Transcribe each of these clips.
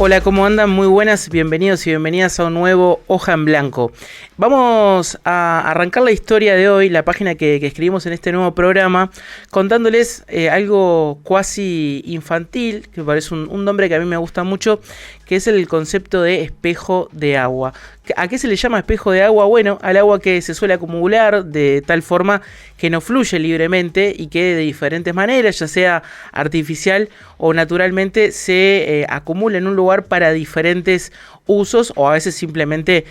Hola, ¿cómo andan? Muy buenas, bienvenidos y bienvenidas a un nuevo Hoja en Blanco. Vamos a arrancar la historia de hoy, la página que escribimos en este nuevo programa, contándoles algo cuasi infantil, que me parece un nombre que a mí me gusta mucho, que es el concepto de espejo de agua. ¿A qué se le llama espejo de agua? Bueno, al agua que se suele acumular de tal forma que no fluye libremente y que de diferentes maneras, ya sea artificial o naturalmente, se acumula en un lugar para diferentes usos, o a veces simplemente,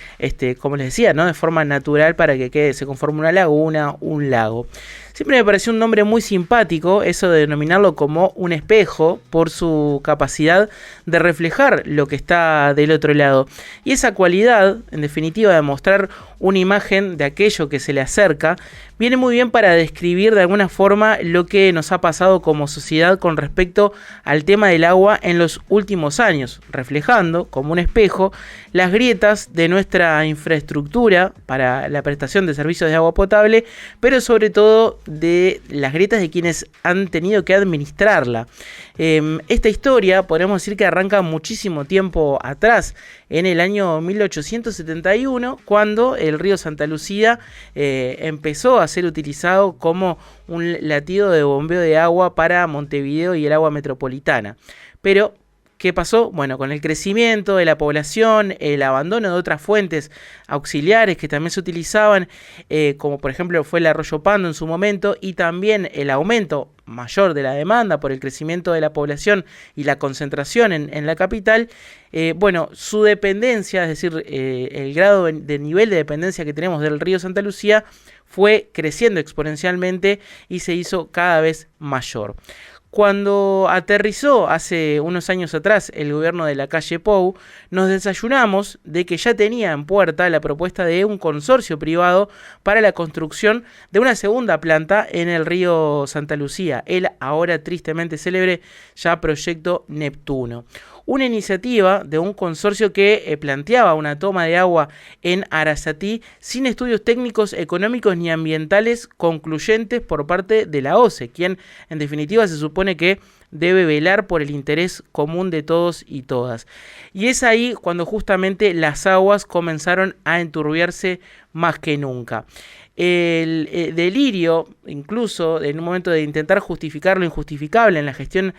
como les decía, ¿no?, de forma natural para que se conforme una laguna, un lago. Siempre me pareció un nombre muy simpático eso de denominarlo como un espejo por su capacidad de reflejar lo que está del otro lado. Y esa cualidad, en definitiva, de mostrar una imagen de aquello que se le acerca, viene muy bien para describir de alguna forma lo que nos ha pasado como sociedad con respecto al tema del agua en los últimos años, reflejando como un espejo las grietas de nuestra infraestructura para la prestación de servicios de agua potable, pero sobre todo de las grietas de quienes han tenido que administrarla. Esta historia podemos decir que arranca muchísimo tiempo atrás, en el año 1871, cuando el río Santa Lucía empezó a ser utilizado como un latido de bombeo de agua para Montevideo y el agua metropolitana. Pero ¿qué pasó? Bueno, con el crecimiento de la población, el abandono de otras fuentes auxiliares que también se utilizaban, como por ejemplo fue el arroyo Pando en su momento, y también el aumento mayor de la demanda por el crecimiento de la población y la concentración en la capital, bueno, su dependencia, es decir, el grado de nivel de dependencia que tenemos del río Santa Lucía fue creciendo exponencialmente y se hizo cada vez mayor. Cuando aterrizó hace unos años atrás el gobierno de la calle Pou, nos desayunamos de que ya tenía en puerta la propuesta de un consorcio privado para la construcción de una segunda planta en el río Santa Lucía, el ahora tristemente célebre ya proyecto Neptuno. Una iniciativa de un consorcio que planteaba una toma de agua en Arasatí sin estudios técnicos, económicos ni ambientales concluyentes por parte de la OCE, quien en definitiva se supone que debe velar por el interés común de todos y todas. Y es ahí cuando justamente las aguas comenzaron a enturbiarse más que nunca. El delirio, incluso en un momento de intentar justificar lo injustificable en la gestión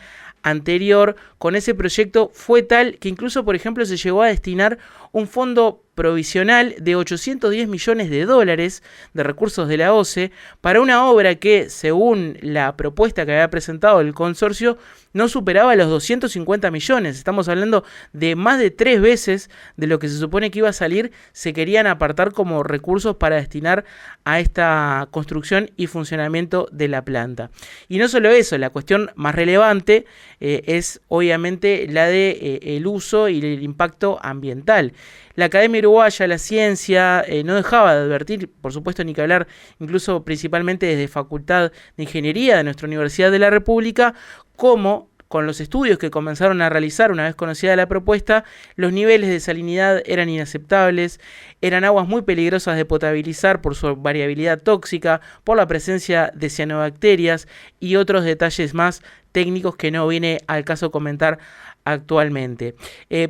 anterior con ese proyecto, fue tal que incluso, por ejemplo, se llegó a destinar un fondo provisional de 810 millones de dólares de recursos de la OCE para una obra que, según la propuesta que había presentado el consorcio, no superaba los 250 millones. Estamos hablando de más de 3 veces de lo que se supone que iba a salir, se querían apartar como recursos para destinar a esta construcción y funcionamiento de la planta. Y no solo eso, la cuestión más relevante es obviamente la de el uso y el impacto ambiental. La Academia Uruguaya de la Ciencia no dejaba de advertir, por supuesto, ni que hablar, incluso principalmente desde Facultad de Ingeniería de nuestra Universidad de la República, cómo con los estudios que comenzaron a realizar una vez conocida la propuesta, los niveles de salinidad eran inaceptables, eran aguas muy peligrosas de potabilizar por su variabilidad tóxica, por la presencia de cianobacterias y otros detalles más técnicos que no viene al caso comentar actualmente.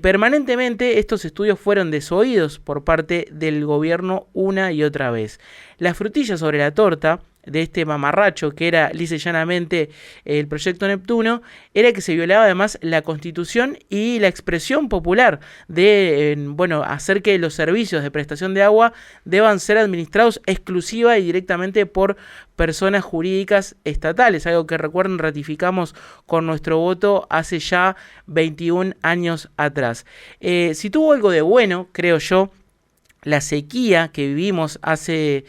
Permanentemente estos estudios fueron desoídos por parte del gobierno una y otra vez. La frutilla sobre la torta de este mamarracho que era lisa y llanamente el proyecto Neptuno era que se violaba además la Constitución y la expresión popular de hacer que los servicios de prestación de agua deban ser administrados exclusiva y directamente por personas jurídicas estatales, algo que recuerden ratificamos con nuestro voto hace ya 21 años atrás. Si tuvo algo de bueno, creo yo, la sequía que vivimos hace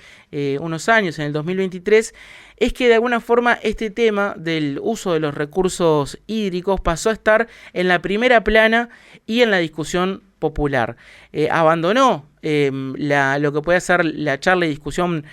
unos años, en el 2023, es que de alguna forma este tema del uso de los recursos hídricos pasó a estar en la primera plana y en la discusión popular. Abandonó lo que puede ser la charla y discusión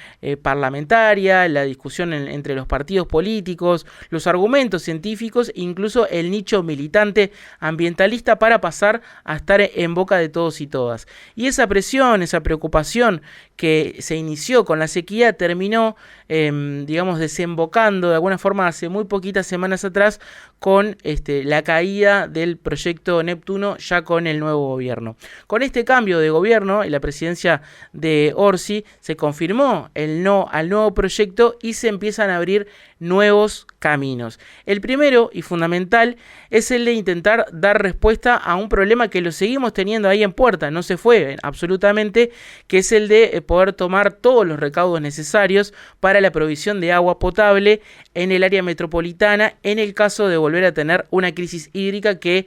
parlamentaria, la discusión entre los partidos políticos, los argumentos científicos, incluso el nicho militante ambientalista para pasar a estar en boca de todos y todas. Y esa presión, esa preocupación que se inició con la sequía terminó, desembocando de alguna forma hace muy poquitas semanas atrás con la caída del proyecto Neptuno ya con el nuevo gobierno. Con este cambio de gobierno y la presidencia de Orsi se confirmó el no al nuevo proyecto y se empiezan a abrir nuevos caminos. El primero y fundamental es el de intentar dar respuesta a un problema que lo seguimos teniendo ahí en puerta, no se fue absolutamente, que es el de poder tomar todos los recaudos necesarios para la provisión de agua potable en el área metropolitana en el caso de volver a tener una crisis hídrica que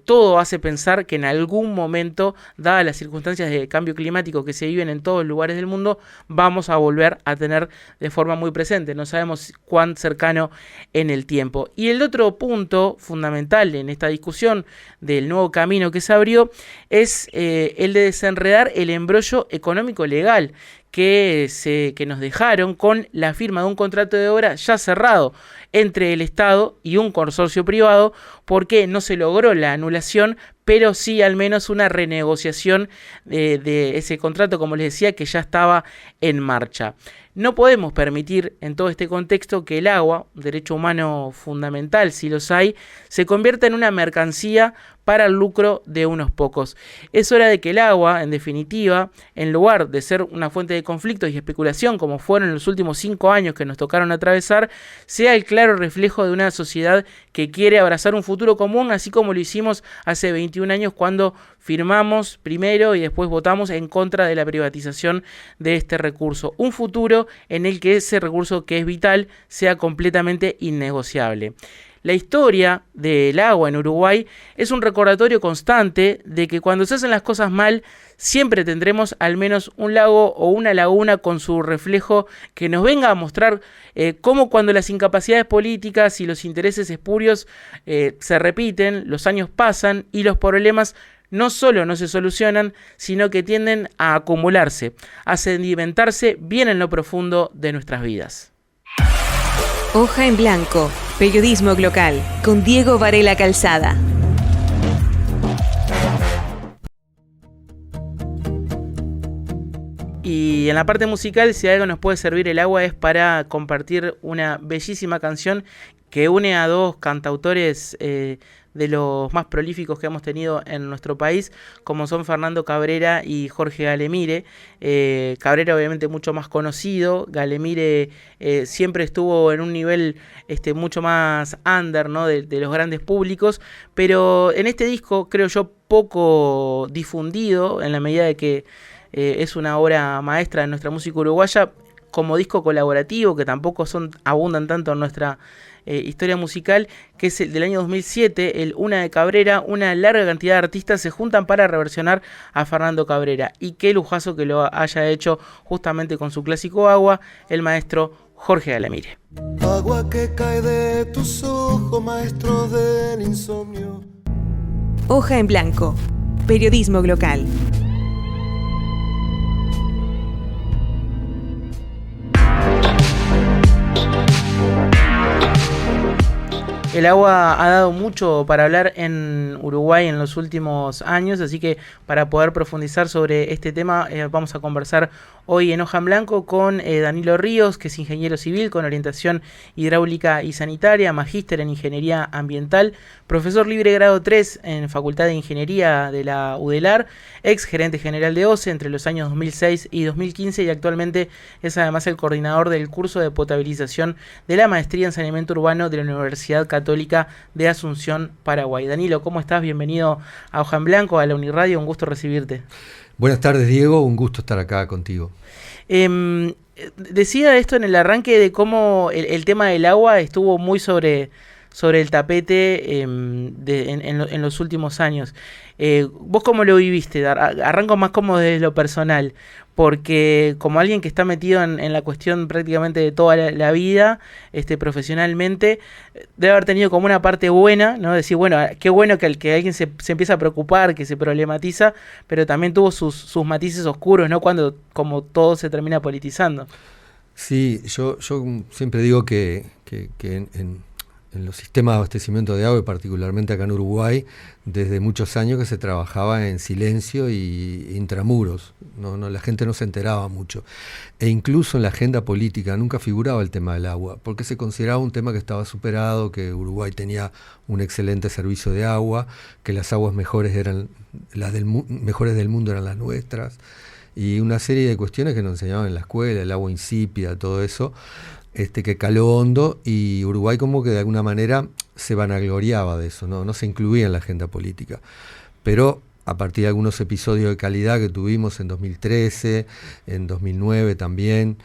todo hace pensar que en algún momento, dadas las circunstancias de cambio climático que se viven en todos los lugares del mundo, vamos a volver a tener de forma muy presente. No sabemos cuán cercano en el tiempo. Y el otro punto fundamental en esta discusión del nuevo camino que se abrió es el de desenredar el embrollo económico legal que nos dejaron con la firma de un contrato de obra ya cerrado entre el Estado y un consorcio privado, porque no se logró la anulación, pero sí al menos una renegociación de ese contrato, como les decía, que ya estaba en marcha. No podemos permitir en todo este contexto que el agua, un derecho humano fundamental si los hay, se convierta en una mercancía para el lucro de unos pocos. Es hora de que el agua, en definitiva, en lugar de ser una fuente de conflictos y especulación como fueron los últimos 5 años que nos tocaron atravesar, sea el claro reflejo de una sociedad que quiere abrazar un futuro común, así como lo hicimos hace 21 años cuando firmamos primero y después votamos en contra de la privatización de este recurso. Un futuro en el que ese recurso que es vital sea completamente innegociable. La historia del agua en Uruguay es un recordatorio constante de que cuando se hacen las cosas mal, siempre tendremos al menos un lago o una laguna con su reflejo que nos venga a mostrar cómo cuando las incapacidades políticas y los intereses espurios se repiten, los años pasan y los problemas no solo no se solucionan, sino que tienden a acumularse, a sedimentarse bien en lo profundo de nuestras vidas. Hoja en Blanco, periodismo local, con Diego Varela Calzada. Y en la parte musical, si algo nos puede servir el agua es para compartir una bellísima canción que une a dos cantautores de los más prolíficos que hemos tenido en nuestro país, como son Fernando Cabrera y Jorge Galemire. Cabrera obviamente mucho más conocido, Galemire siempre estuvo en un nivel mucho más under, ¿no? de los grandes públicos, pero en este disco creo yo poco difundido, en la medida de que es una obra maestra de nuestra música uruguaya, como disco colaborativo, que tampoco abundan tanto en nuestra historia musical, que es el del año 2007, el Una de Cabrera. Una larga cantidad de artistas se juntan para reversionar a Fernando Cabrera, y qué lujazo que lo haya hecho justamente con su clásico Agua, el maestro Jorge Galemire. Agua que cae de tus ojos, maestro del insomnio. Hoja en Blanco, periodismo local. El agua ha dado mucho para hablar en Uruguay en los últimos años, así que para poder profundizar sobre este tema vamos a conversar hoy en Hoja en Blanco con Danilo Ríos, que es ingeniero civil con orientación hidráulica y sanitaria, magíster en ingeniería ambiental, profesor libre grado 3 en Facultad de Ingeniería de la UDELAR, ex gerente general de OCE entre los años 2006 y 2015 y actualmente es además el coordinador del curso de potabilización de la maestría en saneamiento urbano de la Universidad Católica de Asunción, Paraguay. Danilo, ¿cómo estás? Bienvenido a Hoja en Blanco, a la Uniradio, un gusto recibirte. Buenas tardes, Diego, un gusto estar acá contigo. Decía esto en el arranque de cómo el tema del agua estuvo muy sobre sobre el tapete en los últimos años. ¿Vos cómo lo viviste? Arranco más como desde lo personal, porque como alguien que está metido en la cuestión prácticamente de toda la vida, profesionalmente, debe haber tenido como una parte buena, ¿no? Decir, bueno, qué bueno que alguien se empieza a preocupar, que se problematiza, pero también tuvo sus matices oscuros, ¿no? Cuando como todo se termina politizando. Sí, yo siempre digo que en los sistemas de abastecimiento de agua, y particularmente acá en Uruguay, desde muchos años que se trabajaba en silencio y intramuros. La gente no se enteraba mucho. E incluso en la agenda política nunca figuraba el tema del agua, porque se consideraba un tema que estaba superado, que Uruguay tenía un excelente servicio de agua, que las aguas mejores mejores del mundo eran las nuestras, y una serie de cuestiones que nos enseñaban en la escuela, el agua insípida, todo eso, que caló hondo, y Uruguay como que de alguna manera se vanagloriaba de eso, no se incluía en la agenda política. Pero a partir de algunos episodios de calidad que tuvimos en 2013, en 2009 también,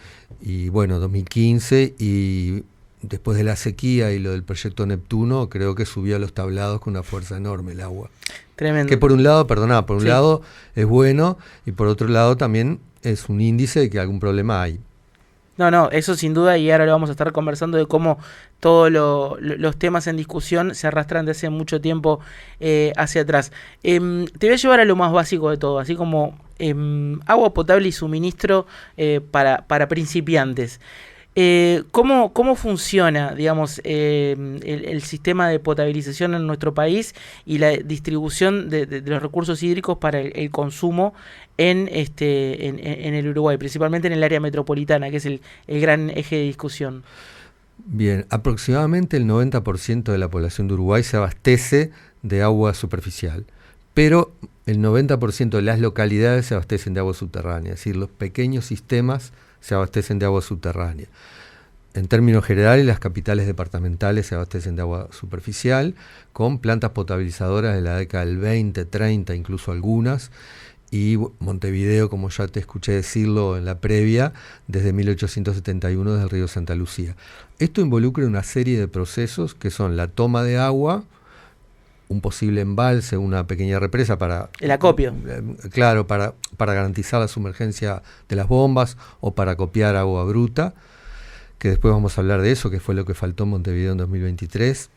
y bueno, 2015, y después de la sequía y lo del proyecto Neptuno, creo que subió a los tablados con una fuerza enorme el agua. Tremendo. Que por un lado, sí, lado es bueno, y por otro lado también es un índice de que algún problema hay. No, eso sin duda, y ahora lo vamos a estar conversando de cómo todos los temas en discusión se arrastran desde hace mucho tiempo hacia atrás. Te voy a llevar a lo más básico de todo, así como agua potable y suministro para principiantes. ¿Cómo funciona, digamos, el sistema de potabilización en nuestro país y la distribución de los recursos hídricos para el consumo en el Uruguay, principalmente en el área metropolitana, que es el gran eje de discusión? Bien, aproximadamente el 90% de la población de Uruguay se abastece de agua superficial, pero el 90% de las localidades se abastecen de agua subterránea, es decir, los pequeños sistemas se abastecen de agua subterránea. En términos generales, las capitales departamentales se abastecen de agua superficial, con plantas potabilizadoras de la década del 20, 30, incluso algunas, y Montevideo, como ya te escuché decirlo en la previa, desde 1871 desde el río Santa Lucía. Esto involucra una serie de procesos que son la toma de agua, un posible embalse, una pequeña represa para... El acopio. Claro, para garantizar la sumergencia de las bombas o para acopiar agua bruta, que después vamos a hablar de eso, que fue lo que faltó en Montevideo en 2023.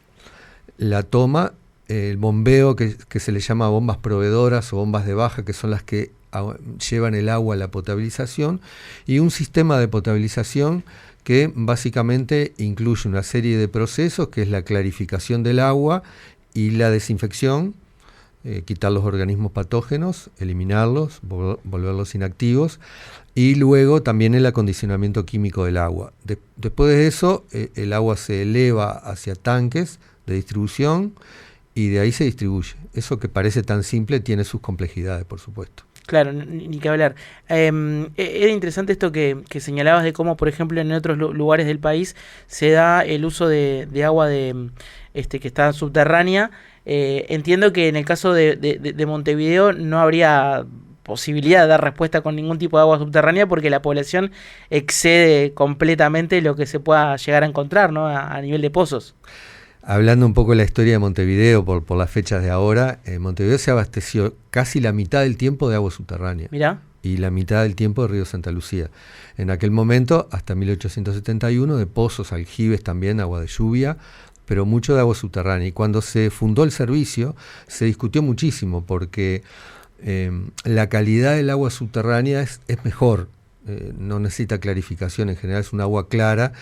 La toma, el bombeo que se le llama bombas proveedoras o bombas de baja, que son las que llevan el agua a la potabilización, y un sistema de potabilización que básicamente incluye una serie de procesos, que es la clarificación del agua y la desinfección, quitar los organismos patógenos, eliminarlos, volverlos inactivos, y luego también el acondicionamiento químico del agua. Después de eso, el agua se eleva hacia tanques de distribución y de ahí se distribuye. Eso que parece tan simple tiene sus complejidades, por supuesto. Claro, ni que hablar. Era interesante esto que señalabas de cómo, por ejemplo, en otros lugares del país se da el uso de agua que está subterránea. Entiendo que en el caso de Montevideo no habría posibilidad de dar respuesta con ningún tipo de agua subterránea porque la población excede completamente lo que se pueda llegar a encontrar, ¿no? A nivel de pozos. Hablando un poco de la historia de Montevideo por las fechas de ahora, Montevideo se abasteció casi la mitad del tiempo de agua subterránea. Mirá. Y la mitad del tiempo de río Santa Lucía. En aquel momento, hasta 1871, de pozos, aljibes también, agua de lluvia, pero mucho de agua subterránea. Y cuando se fundó el servicio, se discutió muchísimo porque la calidad del agua subterránea es mejor, no necesita clarificación, en general es un agua clara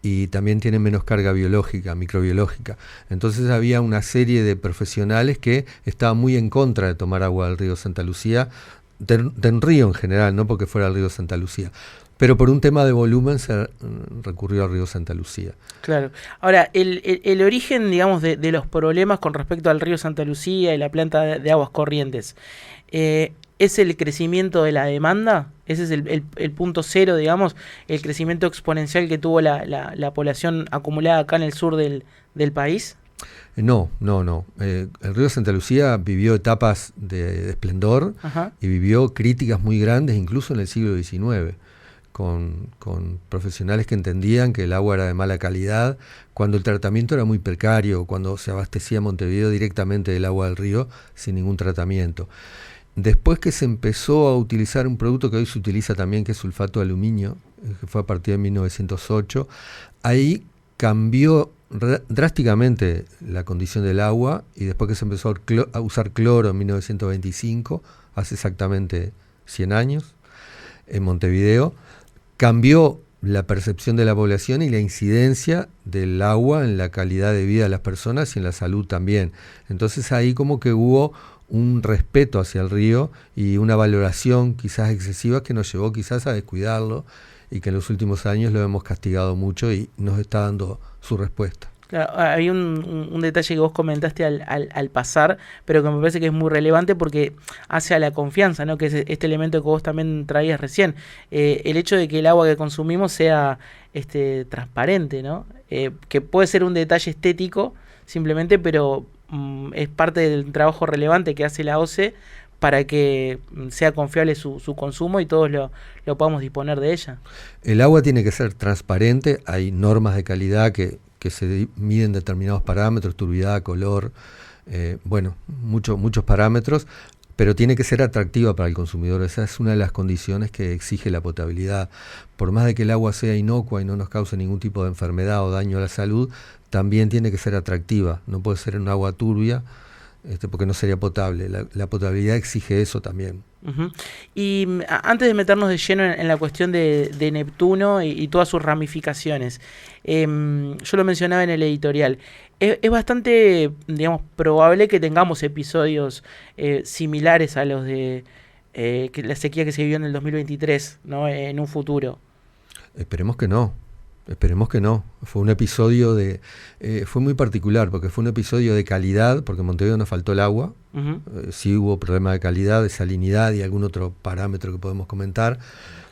y también tiene menos carga biológica, microbiológica. Entonces había una serie de profesionales que estaban muy en contra de tomar agua del río Santa Lucía, del río en general, no porque fuera el río Santa Lucía. Pero por un tema de volumen se recurrió al río Santa Lucía. Claro. Ahora, el origen, digamos, de los problemas con respecto al río Santa Lucía y la planta de aguas corrientes, ¿es el crecimiento de la demanda? ¿Ese es el punto cero, digamos, el crecimiento exponencial que tuvo la población acumulada acá en el sur del país? No. El río Santa Lucía vivió etapas de esplendor. Ajá. Y vivió críticas muy grandes, incluso en el siglo XIX. con profesionales que entendían que el agua era de mala calidad, cuando el tratamiento era muy precario, cuando se abastecía Montevideo directamente del agua del río sin ningún tratamiento. Después que se empezó a utilizar un producto que hoy se utiliza también, que es sulfato de aluminio, que fue a partir de 1908, ahí cambió drásticamente la condición del agua, y después que se empezó a usar cloro en 1925, hace exactamente 100 años, en Montevideo, cambió la percepción de la población y la incidencia del agua en la calidad de vida de las personas y en la salud también. Entonces ahí como que hubo un respeto hacia el río y una valoración quizás excesiva que nos llevó quizás a descuidarlo, y que en los últimos años lo hemos castigado mucho y nos está dando su respuesta. Claro, hay un detalle que vos comentaste al pasar, pero que me parece que es muy relevante porque hace a la confianza, ¿no? Que es este elemento que vos también traías recién. El hecho de que el agua que consumimos sea transparente, ¿no? Que puede ser un detalle estético simplemente, pero es parte del trabajo relevante que hace la OCE para que sea confiable su consumo y todos lo podamos disponer de ella. El agua tiene que ser transparente, hay normas de calidad que se miden determinados parámetros, turbidez, color, muchos parámetros, pero tiene que ser atractiva para el consumidor. Esa es una de las condiciones que exige la potabilidad. Por más de que el agua sea inocua y no nos cause ningún tipo de enfermedad o daño a la salud, también tiene que ser atractiva. No puede ser un agua turbia, porque no sería potable. La potabilidad exige eso también. Uh-huh. Y antes de meternos de lleno en la cuestión de Neptuno y todas sus ramificaciones, yo lo mencionaba en el editorial, es bastante, digamos, probable que tengamos episodios similares a los de la sequía que se vivió en el 2023, ¿no? En un futuro. Esperemos que no. Fue un episodio fue muy particular, porque fue un episodio de calidad, porque en Montevideo nos faltó el agua. Uh-huh. Sí hubo problema de calidad, de salinidad y algún otro parámetro que podemos comentar,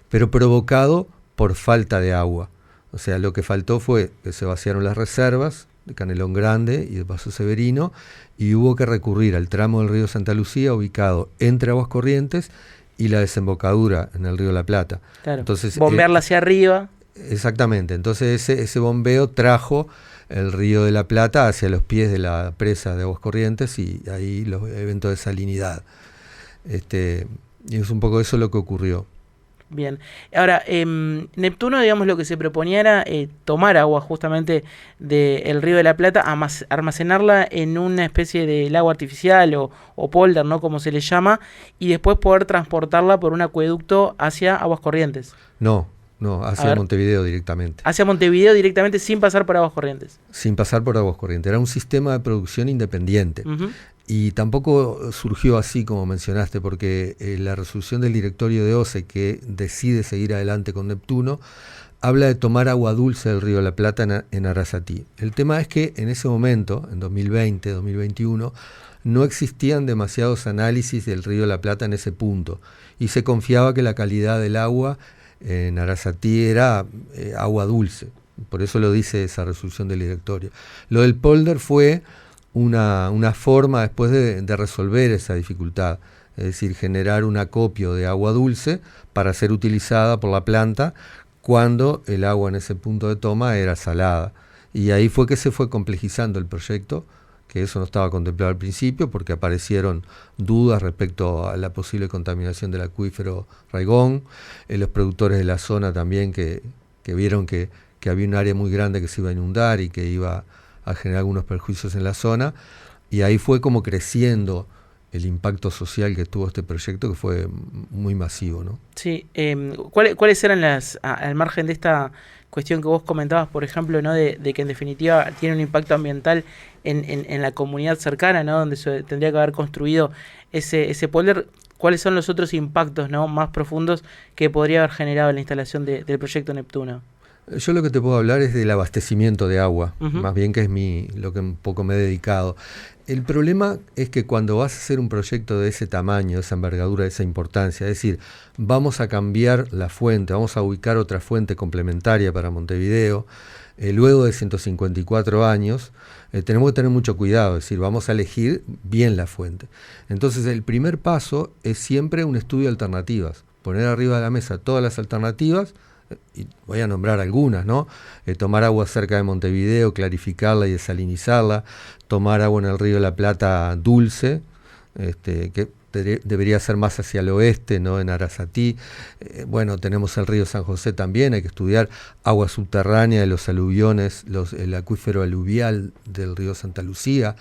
pero provocado por falta de agua. O sea, lo que faltó fue que se vaciaron las reservas de Canelón Grande y de Paso Severino, y hubo que recurrir al tramo del río Santa Lucía, ubicado entre Aguas Corrientes y la desembocadura en el río La Plata. Claro. Entonces, bombearla hacia arriba. Exactamente, entonces ese bombeo trajo el río de la Plata hacia los pies de la presa de Aguas Corrientes, y ahí los eventos de salinidad. Y es un poco eso lo que ocurrió. Bien, ahora, Neptuno, digamos, lo que se proponía era tomar agua justamente del río de la Plata, almacenarla en una especie de lago artificial o polder, ¿no? Como se le llama, y después poder transportarla por un acueducto hacia Aguas Corrientes. No, hacia Montevideo directamente. Hacia Montevideo directamente, sin pasar por Aguas Corrientes. Sin pasar por Aguas Corrientes. Era un sistema de producción independiente. Uh-huh. Y tampoco surgió así como mencionaste, porque la resolución del directorio de OCE, que decide seguir adelante con Neptuno, habla de tomar agua dulce del río de la Plata en Arasatí. El tema es que en ese momento, en 2020, 2021, no existían demasiados análisis del río de la Plata en ese punto, y se confiaba que la calidad del agua en Arasatí era agua dulce. Por eso lo dice esa resolución del directorio. Lo del polder fue una forma después de resolver esa dificultad, es decir, generar un acopio de agua dulce para ser utilizada por la planta cuando el agua en ese punto de toma era salada. Y ahí fue que se fue complejizando el proyecto, que eso no estaba contemplado al principio, porque aparecieron dudas respecto a la posible contaminación del acuífero Raigón, los productores de la zona también que vieron que había un área muy grande que se iba a inundar y que iba a generar algunos perjuicios en la zona, y ahí fue como creciendo el impacto social que tuvo este proyecto, que fue muy masivo, ¿no? Sí, ¿cuáles eran al margen de esta cuestión que vos comentabas, por ejemplo, ¿no? de que en definitiva tiene un impacto ambiental en la comunidad cercana, ¿no? Donde se tendría que haber construido ese polder? ¿Cuáles son los otros impactos, ¿no? más profundos que podría haber generado la instalación del proyecto Neptuno? Yo lo que te puedo hablar es del abastecimiento de agua, uh-huh. Más bien que es lo que un poco me he dedicado. El problema es que cuando vas a hacer un proyecto de ese tamaño, de esa envergadura, de esa importancia, es decir, vamos a cambiar la fuente, vamos a ubicar otra fuente complementaria para Montevideo, luego de 154 años, tenemos que tener mucho cuidado, es decir, vamos a elegir bien la fuente. Entonces, el primer paso es siempre un estudio de alternativas, poner arriba de la mesa todas las alternativas y voy a nombrar algunas, ¿no? Tomar agua cerca de Montevideo, clarificarla y desalinizarla, tomar agua en el río de la Plata dulce, que debería ser más hacia el oeste, ¿no? En Arasatí. Bueno, tenemos el río San José también, hay que estudiar agua subterránea de los aluviones, el acuífero aluvial del río Santa Lucía.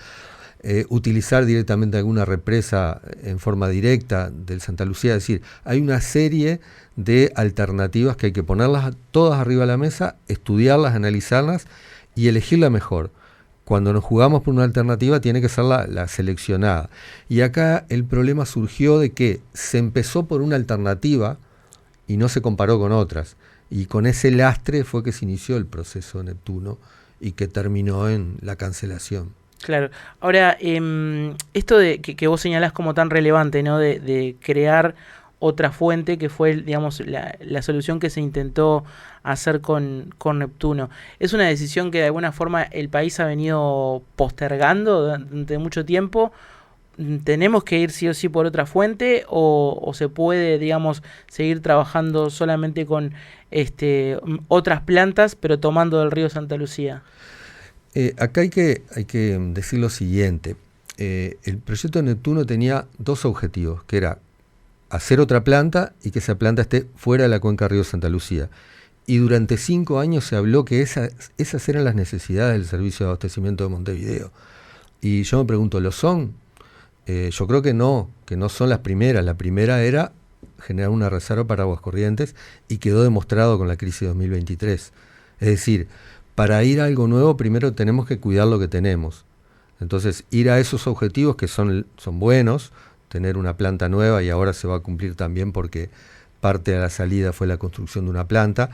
Utilizar directamente alguna represa en forma directa del Santa Lucía, es decir, hay una serie de alternativas que hay que ponerlas todas arriba de la mesa, estudiarlas, analizarlas y elegir la mejor. Cuando nos jugamos por una alternativa tiene que ser la seleccionada. Y acá el problema surgió de que se empezó por una alternativa y no se comparó con otras. Y con ese lastre fue que se inició el proceso Neptuno y que terminó en la cancelación. Claro. Ahora, esto de que vos señalás como tan relevante, ¿no? De crear otra fuente que fue, digamos, la solución que se intentó hacer con Neptuno. ¿Es una decisión que de alguna forma el país ha venido postergando durante mucho tiempo? ¿Tenemos que ir sí o sí por otra fuente o se puede, digamos, seguir trabajando solamente con otras plantas, pero tomando del río Santa Lucía? Acá hay que decir lo siguiente. El proyecto Neptuno tenía dos objetivos, que era hacer otra planta y que esa planta esté fuera de la cuenca río Santa Lucía. Y durante 5 años se habló que esas eran las necesidades del servicio de abastecimiento de Montevideo. Y yo me pregunto, ¿lo son? Yo creo que no son las primeras. La primera era generar una reserva para aguas corrientes y quedó demostrado con la crisis de 2023. Es decir, para ir a algo nuevo primero tenemos que cuidar lo que tenemos. Entonces, ir a esos objetivos que son buenos, tener una planta nueva y ahora se va a cumplir también porque parte de la salida fue la construcción de una planta,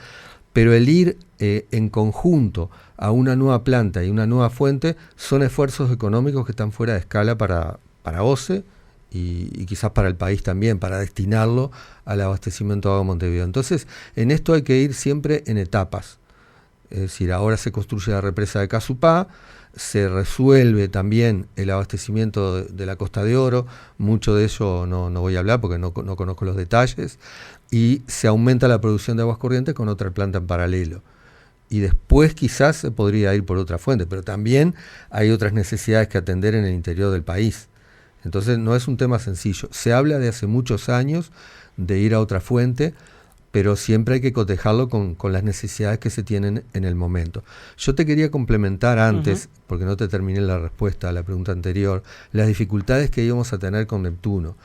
pero el ir en conjunto a una nueva planta y una nueva fuente son esfuerzos económicos que están fuera de escala para OCE y quizás para el país también, para destinarlo al abastecimiento de agua de Montevideo. Entonces, en esto hay que ir siempre en etapas. Es decir, ahora se construye la represa de Casupá, se resuelve también el abastecimiento de la Costa de Oro, mucho de ello no voy a hablar porque no conozco los detalles, y se aumenta la producción de aguas corrientes con otra planta en paralelo. Y después quizás se podría ir por otra fuente, pero también hay otras necesidades que atender en el interior del país. Entonces no es un tema sencillo. Se habla de hace muchos años de ir a otra fuente, pero siempre hay que cotejarlo con las necesidades que se tienen en el momento. Yo te quería complementar antes, porque no te terminé la respuesta a la pregunta anterior, las dificultades que íbamos a tener con Neptuno,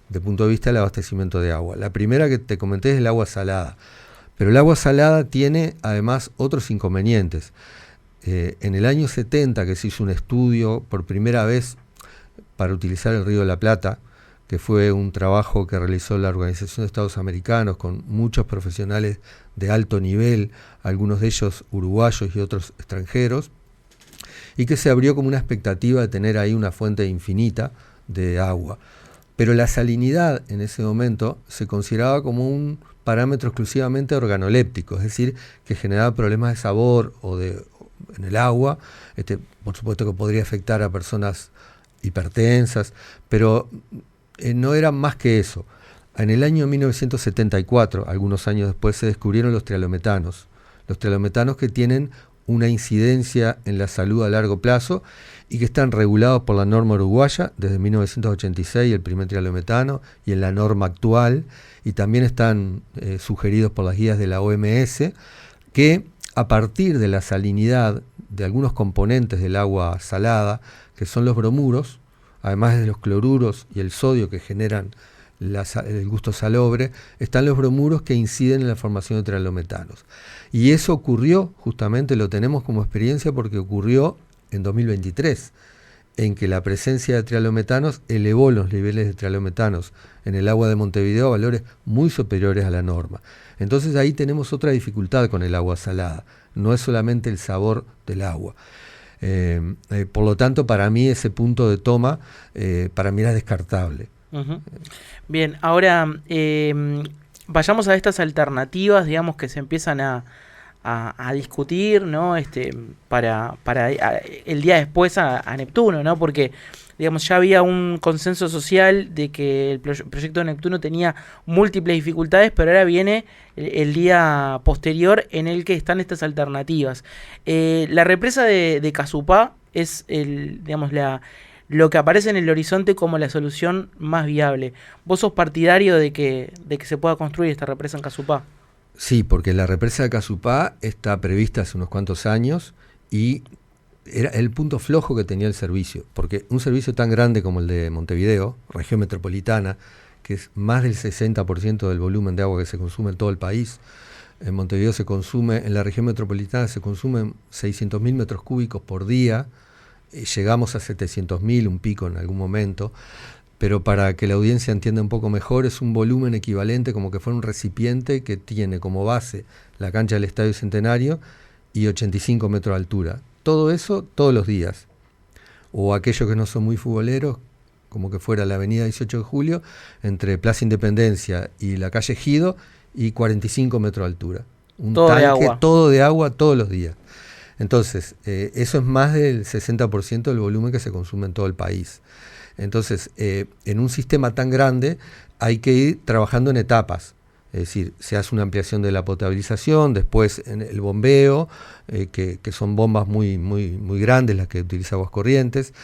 desde el punto de vista del abastecimiento de agua. La primera que te comenté es el agua salada, pero el agua salada tiene además otros inconvenientes. En el año 70 que se hizo un estudio por primera vez para utilizar el río de la Plata, que fue un trabajo que realizó la Organización de Estados Americanos con muchos profesionales de alto nivel, algunos de ellos uruguayos y otros extranjeros, y que se abrió como una expectativa de tener ahí una fuente infinita de agua. Pero la salinidad en ese momento se consideraba como un parámetro exclusivamente organoléptico, es decir, que generaba problemas de sabor en el agua, por supuesto que podría afectar a personas hipertensas, pero no era más que eso. En el año 1974, algunos años después, se descubrieron los trialometanos. Los trialometanos que tienen una incidencia en la salud a largo plazo y que están regulados por la norma uruguaya desde 1986, el primer trialometano, y en la norma actual, y también están sugeridos por las guías de la OMS, que a partir de la salinidad de algunos componentes del agua salada, que son los bromuros, además de los cloruros y el sodio que generan el gusto salobre, están los bromuros que inciden en la formación de trialometanos. Y eso ocurrió, justamente lo tenemos como experiencia porque ocurrió en 2023, en que la presencia de trialometanos elevó los niveles de trialometanos en el agua de Montevideo a valores muy superiores a la norma. Entonces ahí tenemos otra dificultad con el agua salada, no es solamente el sabor del agua. Por lo tanto, para mí ese punto de toma, para mí era descartable. Bien, ahora vayamos a estas alternativas, digamos, que se empiezan a discutir, ¿no? Para el día después a Neptuno, ¿no? Porque digamos, ya había un consenso social de que el proyecto de Neptuno tenía múltiples dificultades, pero ahora viene el día posterior en el que están estas alternativas. La represa de Casupá es lo que aparece en el horizonte como la solución más viable. ¿Vos sos partidario de que se pueda construir esta represa en Casupá? Sí, porque la represa de Casupá está prevista hace unos cuantos años y era el punto flojo que tenía el servicio, porque un servicio tan grande como el de Montevideo, región metropolitana, que es más del 60% del volumen de agua que se consume en todo el país. En Montevideo en la región metropolitana se consumen 600.000 metros cúbicos por día, llegamos a 700.000, un pico en algún momento, pero para que la audiencia entienda un poco mejor, es un volumen equivalente como que fuera un recipiente que tiene como base la cancha del Estadio Centenario y 85 metros de altura. Todo eso todos los días. O aquellos que no son muy futboleros, como que fuera la avenida 18 de Julio, entre Plaza Independencia y la calle Ejido, y 45 metros de altura. Un todo tanque, de agua. todo de agua todos los días. Entonces, eso es más del 60% del volumen que se consume en todo el país. Entonces, en un sistema tan grande hay que ir trabajando en etapas. Es decir, se hace una ampliación de la potabilización, después en el bombeo, que son bombas muy grandes las que utiliza Aguas Corrientes.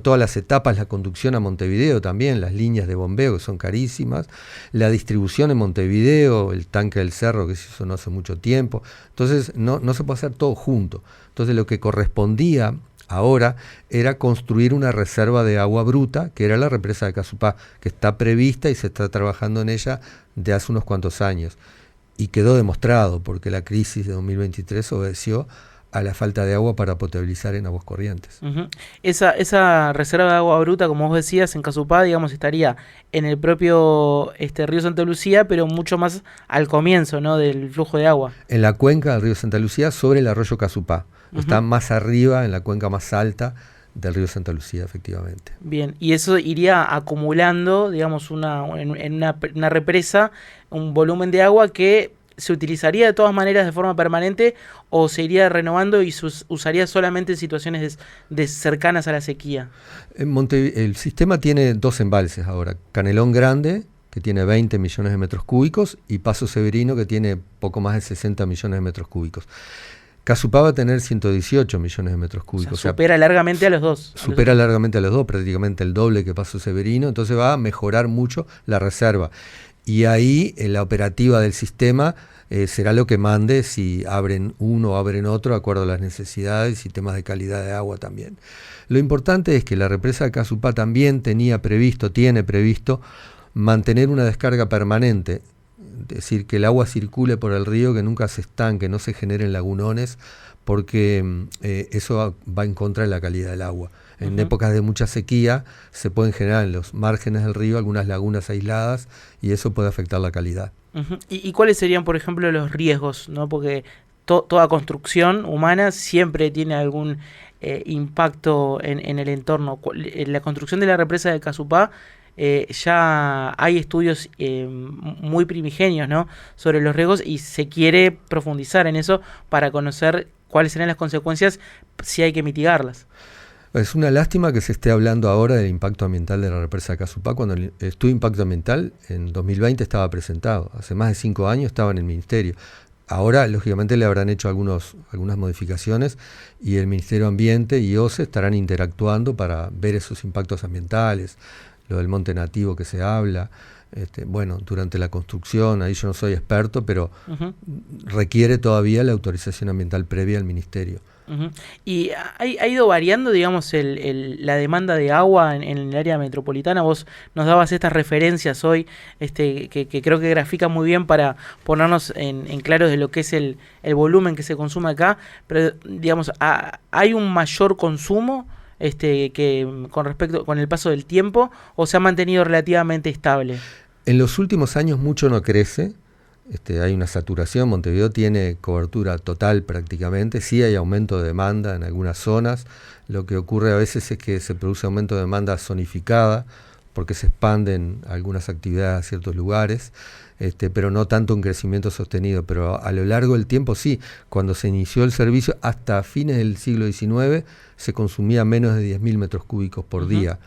Todas las etapas, la conducción a Montevideo también, las líneas de bombeo que son carísimas, la distribución en Montevideo, el tanque del cerro que se hizo no hace mucho tiempo. Entonces no se puede hacer todo junto. Entonces lo que correspondía ahora era construir una reserva de agua bruta, que era la represa de Casupá, que está prevista y se está trabajando en ella de hace unos cuantos años. Y quedó demostrado, porque la crisis de 2023 obedeció a la falta de agua para potabilizar en Aguas Corrientes. Uh-huh. Esa reserva de agua bruta, como vos decías, en Casupá, digamos, estaría en el propio río Santa Lucía, pero mucho más al comienzo, ¿no?, del flujo de agua. En la cuenca del río Santa Lucía, sobre el arroyo Casupá. Está más arriba, en la cuenca más alta del río Santa Lucía, efectivamente. Bien, y eso iría acumulando, digamos, en una represa, un volumen de agua que se utilizaría de todas maneras de forma permanente o se iría renovando y se usaría solamente en situaciones cercanas a la sequía. El sistema tiene dos embalses ahora, Canelón Grande, que tiene 20 millones de metros cúbicos, y Paso Severino, que tiene poco más de 60 millones de metros cúbicos. Casupá va a tener 118 millones de metros cúbicos. Supera largamente a los dos. Supera largamente a los dos, prácticamente el doble que Paso Severino, entonces va a mejorar mucho la reserva. Y ahí la operativa del sistema será lo que mande si abren uno o abren otro, de acuerdo a las necesidades y temas de calidad de agua también. Lo importante es que la represa de Casupá también tiene previsto mantener una descarga permanente. Es decir, que el agua circule por el río, que nunca se estanque, no se generen lagunones, porque eso va en contra de la calidad del agua. En épocas de mucha sequía se pueden generar en los márgenes del río algunas lagunas aisladas y eso puede afectar la calidad. Uh-huh. ¿Y cuáles serían, por ejemplo, los riesgos, ¿no? Porque toda construcción humana siempre tiene algún impacto en el entorno. En la construcción de la represa de Casupá, ya hay estudios muy primigenios, ¿no?, sobre los riesgos, y se quiere profundizar en eso para conocer cuáles serán las consecuencias si hay que mitigarlas. Es una lástima que se esté hablando ahora del impacto ambiental de la represa de Casupá, cuando el estudio de impacto ambiental en 2020 estaba presentado. Hace más de 5 años estaba en el Ministerio. Ahora, lógicamente, le habrán hecho algunas modificaciones y el Ministerio de Ambiente y OCE estarán interactuando para ver esos impactos ambientales, lo del monte nativo que se habla, durante la construcción, ahí yo no soy experto, pero requiere todavía la autorización ambiental previa al Ministerio. Uh-huh. ¿Y ha ido variando, digamos, la demanda de agua en el área metropolitana? Vos nos dabas estas referencias hoy, que creo que grafican muy bien para ponernos en claro de lo que es el volumen que se consume acá, pero, digamos, ¿hay un mayor consumo que con el paso del tiempo, o se ha mantenido relativamente estable? En los últimos años mucho no crece. Hay una saturación, Montevideo tiene cobertura total prácticamente, sí hay aumento de demanda en algunas zonas, lo que ocurre a veces es que se produce aumento de demanda zonificada porque se expanden algunas actividades a ciertos lugares, pero no tanto un crecimiento sostenido. Pero a lo largo del tiempo sí, cuando se inició el servicio, hasta fines del siglo XIX, se consumía menos de 10.000 metros cúbicos por día.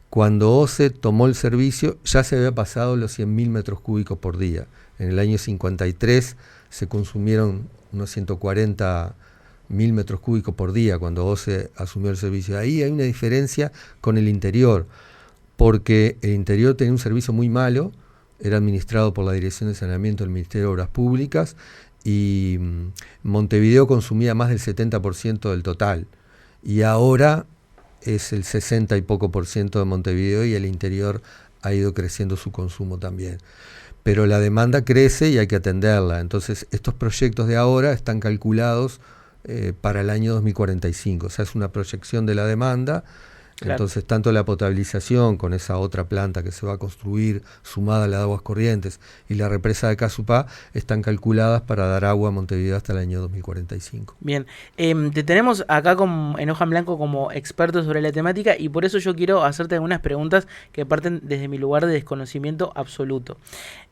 Cuando OCE tomó el servicio, ya se había pasado los 100.000 metros cúbicos por día. En el año 53 se consumieron unos 140.000 metros cúbicos por día cuando OCE asumió el servicio. Ahí hay una diferencia con el interior, porque el interior tenía un servicio muy malo, era administrado por la Dirección de Saneamiento del Ministerio de Obras Públicas, y Montevideo consumía más del 70% del total. Y ahora es el 60 y poco por ciento de Montevideo, y el interior ha ido creciendo su consumo también. Pero la demanda crece y hay que atenderla. Entonces, estos proyectos de ahora están calculados para el año 2045. O sea, es una proyección de la demanda. Claro. Entonces, tanto la potabilización con esa otra planta que se va a construir, sumada a la de aguas corrientes, y la represa de Casupá, están calculadas para dar agua a Montevideo hasta el año 2045. Bien, te tenemos acá en Hoja en Blanco como experto sobre la temática, y por eso yo quiero hacerte algunas preguntas que parten desde mi lugar de desconocimiento absoluto.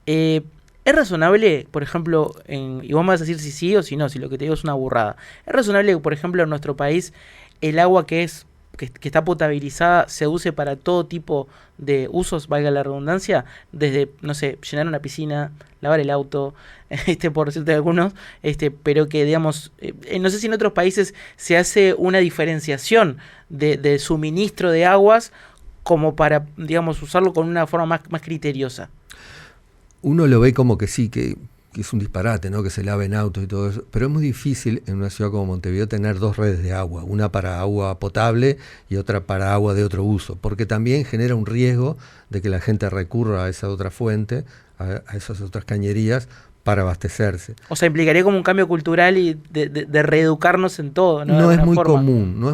¿Es razonable, por ejemplo, y vos me vas a decir si sí o si no, si lo que te digo es una burrada, ¿es razonable que, por ejemplo, en nuestro país el agua que está potabilizada se use para todo tipo de usos, valga la redundancia, desde, no sé, llenar una piscina, lavar el auto, por decirte algunos, pero que, digamos, no sé si en otros países se hace una diferenciación de suministro de aguas como para, digamos, usarlo con una forma más criteriosa? Uno lo ve como que sí, que es un disparate, ¿no? Que se laven autos y todo eso, pero es muy difícil en una ciudad como Montevideo tener dos redes de agua, una para agua potable y otra para agua de otro uso, porque también genera un riesgo de que la gente recurra a esa otra fuente, a esas otras cañerías, para abastecerse. O sea, implicaría como un cambio cultural y de reeducarnos en todo, ¿no? No es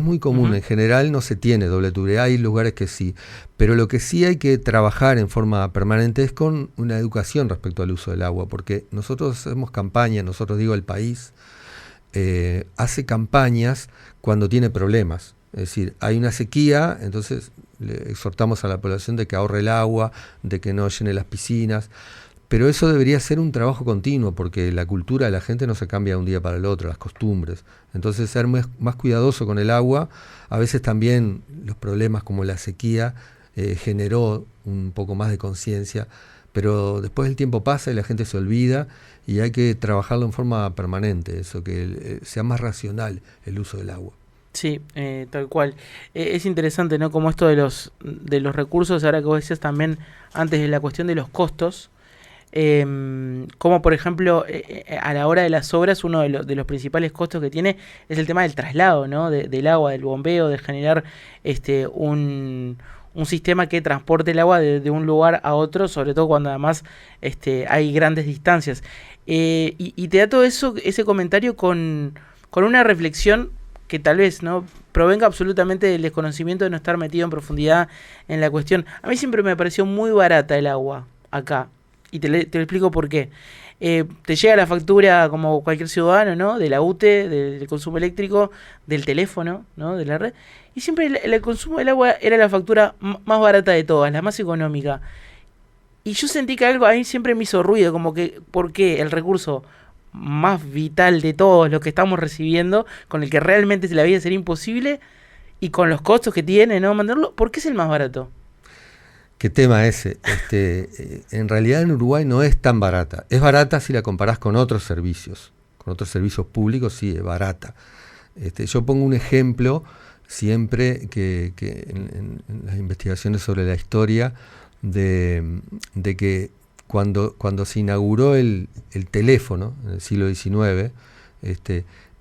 muy común, en general no se tiene doble tubería, hay lugares que sí, pero lo que sí hay que trabajar en forma permanente es con una educación respecto al uso del agua, porque nosotros hacemos campañas, el país hace campañas cuando tiene problemas, es decir, hay una sequía, entonces le exhortamos a la población de que ahorre el agua, de que no llene las piscinas. Pero eso debería ser un trabajo continuo, porque la cultura de la gente no se cambia de un día para el otro, las costumbres. Entonces, ser más cuidadoso con el agua. A veces también los problemas como la sequía generó un poco más de conciencia, pero después el tiempo pasa y la gente se olvida, y hay que trabajarlo en forma permanente, eso, que sea más racional el uso del agua. Sí, tal cual. Es interesante, ¿no? Como esto de los recursos, ahora que vos decías también antes de la cuestión de los costos, como por ejemplo a la hora de las obras uno de los principales costos que tiene es el tema del traslado, ¿no? del agua, del bombeo, de generar un sistema que transporte el agua de un lugar a otro, sobre todo cuando además hay grandes distancias, y te da todo eso, ese comentario con una reflexión que tal vez no provenga absolutamente del desconocimiento de no estar metido en profundidad en la cuestión. A mí siempre me pareció muy barata el agua acá. Y te lo explico por qué. Te llega la factura como cualquier ciudadano, ¿no? De la UTE, del consumo eléctrico, del teléfono, ¿no? De la red. Y siempre el consumo del agua era la factura más barata de todas, la más económica. Y yo sentí que algo ahí siempre me hizo ruido, como que, ¿por qué el recurso más vital de todos los que estamos recibiendo, con el que realmente la vida sería imposible, y con los costos que tiene, ¿no? Mandarlo, ¿por qué es el más barato? ¿Qué tema ese? En realidad en Uruguay no es tan barata. Es barata si la comparás con otros servicios. Con otros servicios públicos sí es barata. Yo pongo un ejemplo siempre que en las investigaciones sobre la historia de que cuando se inauguró el teléfono en el siglo XIX,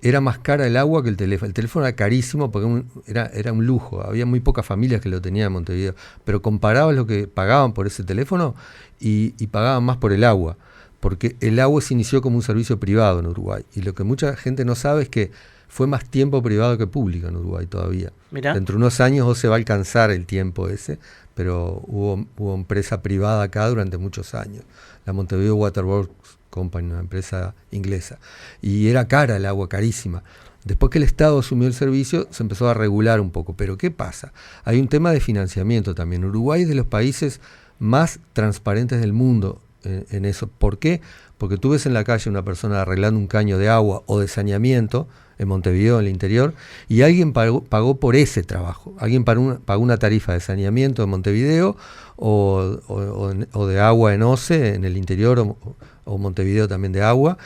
era más cara el agua que el teléfono. El teléfono era carísimo porque era un lujo. Había muy pocas familias que lo tenían en Montevideo. Pero comparabas lo que pagaban por ese teléfono y pagaban más por el agua. Porque el agua se inició como un servicio privado en Uruguay. Y lo que mucha gente no sabe es que fue más tiempo privado que público en Uruguay todavía. Mirá. Dentro de unos años se va a alcanzar el tiempo ese, pero hubo empresa privada acá durante muchos años. La Montevideo Water Works Company, una empresa inglesa. Y era cara el agua, carísima. Después que el Estado asumió el servicio, se empezó a regular un poco. Pero ¿qué pasa? Hay un tema de financiamiento también. Uruguay es de los países más transparentes del mundo en eso. ¿Por qué? Porque tú ves en la calle una persona arreglando un caño de agua o de saneamiento en Montevideo, en el interior, y alguien pagó por ese trabajo. Alguien pagó una tarifa de saneamiento en Montevideo o de agua en OCE, en el interior, o Montevideo también de agua,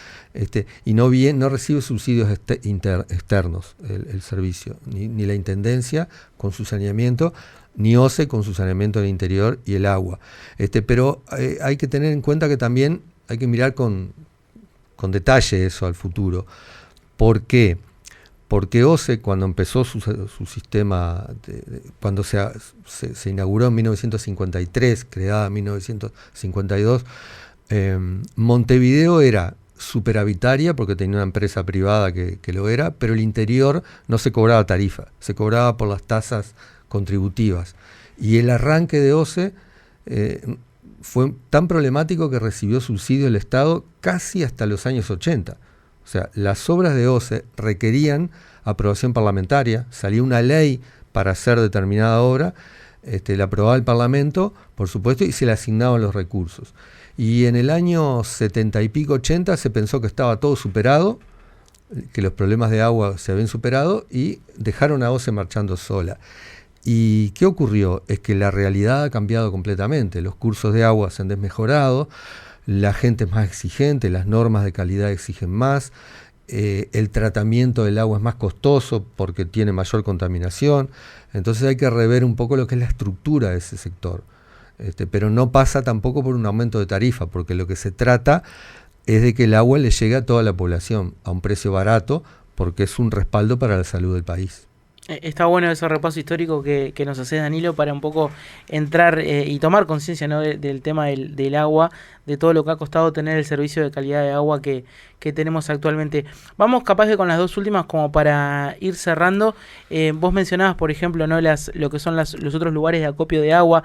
y no recibe subsidios externos el servicio, ni la Intendencia con su saneamiento, ni OCE con su saneamiento en el interior y el agua. Pero hay que tener en cuenta que también hay que mirar con detalle eso al futuro. ¿Por qué? Porque OCE, cuando empezó su sistema, cuando se inauguró en 1953, creada en 1952, Montevideo era superavitaria porque tenía una empresa privada que lo era, pero el interior no se cobraba tarifa, se cobraba por las tasas contributivas. Y el arranque de OCE fue tan problemático que recibió subsidio del Estado casi hasta los años 80. O sea, las obras de OCE requerían aprobación parlamentaria, salía una ley para hacer determinada obra, la aprobaba el Parlamento, por supuesto, y se le asignaban los recursos. Y en el año 70 y pico, 80, se pensó que estaba todo superado, que los problemas de agua se habían superado, y dejaron a OCE marchando sola. ¿Y qué ocurrió? Es que la realidad ha cambiado completamente, los cursos de agua se han desmejorado, la gente es más exigente, las normas de calidad exigen más, el tratamiento del agua es más costoso porque tiene mayor contaminación, entonces hay que rever un poco lo que es la estructura de ese sector. Pero no pasa tampoco por un aumento de tarifa, porque lo que se trata es de que el agua le llegue a toda la población a un precio barato, porque es un respaldo para la salud del país. Está bueno ese repaso histórico que nos hace Danilo para un poco entrar y tomar conciencia, ¿no? del tema del agua, de todo lo que ha costado tener el servicio de calidad de agua que tenemos actualmente. Vamos capaz que con las dos últimas como para ir cerrando. Vos mencionabas, por ejemplo, ¿no? lo que son los otros lugares de acopio de agua,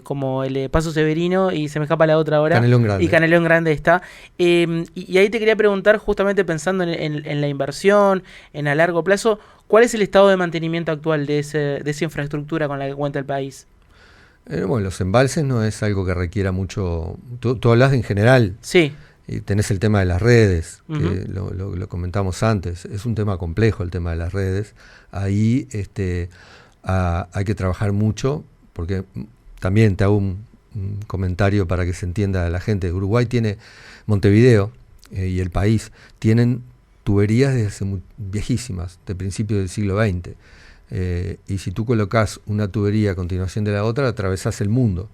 como el Paso Severino, y se me escapa la otra ahora. Canelón Grande. Y Canelón Grande está. Y ahí te quería preguntar, justamente pensando en la inversión, en a largo plazo, ¿cuál es el estado de mantenimiento actual de esa infraestructura con la que cuenta el país? Bueno, los embalses no es algo que requiera mucho. Tú hablas en general. Sí. Y tenés el tema de las redes, Uh-huh. que lo comentamos antes. Es un tema complejo el tema de las redes. Ahí hay que trabajar mucho, porque también te hago un comentario para que se entienda la gente. Uruguay tiene, Montevideo y el país tienen tuberías viejísimas, de principios del siglo XX. Y si tú colocas una tubería a continuación de la otra, atravesás el mundo.